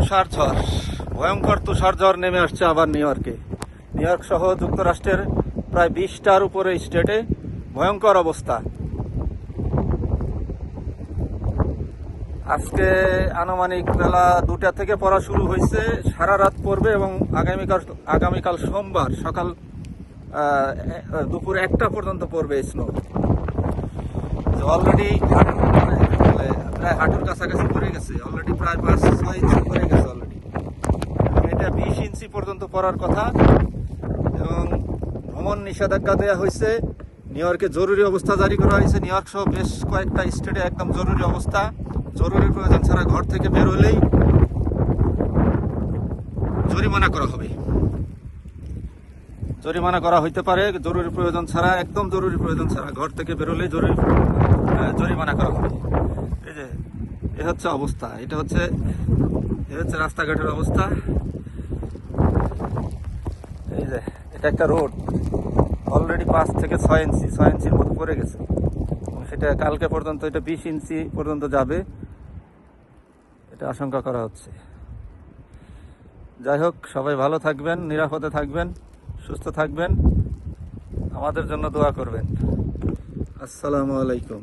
তুষার ঝড়, ভয়ঙ্কর তুষার ঝড় নেমে আসছে আবার নিউ ইয়র্কে। নিউ ইয়র্ক সহ যুক্তরাষ্ট্রের প্রায় 20টার উপরে স্টেটে ভয়ঙ্কর অবস্থা। আজকে আনুমানিক বেলা 2টা থেকে পড়া শুরু হয়েছে, সারা রাত পড়বে এবং আগামীকাল সোমবার সকাল দুপুর 1টা পর্যন্ত পড়বে স্নো। অলরেডি প্রায় হাঁটুর কাছাকাছি পড়ে গেছে, অলরেডি প্রায় 5-6 ইঞ্চি পড়ে গেছে অলরেডি। এটা 20 ইঞ্চি পর্যন্ত পড়ার কথা এবং ভ্রমণ নিষেধাজ্ঞা দেওয়া হয়েছে। নিউ ইয়র্কে জরুরি অবস্থা জারি করা হয়েছে। নিউ ইয়র্ক সহ বেশ কয়েকটা স্টেটে একদম জরুরি অবস্থা। জরুরি প্রয়োজন ছাড়া ঘর থেকে বের হলেই জরিমানা করা হবে, জরিমানা করা হইতে পারে। জরুরি প্রয়োজন ছাড়া, একদম জরুরি প্রয়োজন ছাড়া ঘর থেকে বেরোলেই জরিমানা করা হবে। এই যে এ হচ্ছে অবস্থা, এটা হচ্ছে রাস্তাঘাটের অবস্থা। এই যে এটা একটা রোড, অলরেডি 5 থেকে 6 ইঞ্চির মতো পড়ে গেছে। সেটা কালকে পর্যন্ত এটা 20 ইঞ্চি পর্যন্ত যাবে, এটা আশঙ্কা করা হচ্ছে। যাই হোক, সবাই ভালো থাকবেন, নিরাপদে থাকবেন, সুস্থ থাকবেন, আমাদের জন্য দোয়া করবেন। আসসালামু আলাইকুম।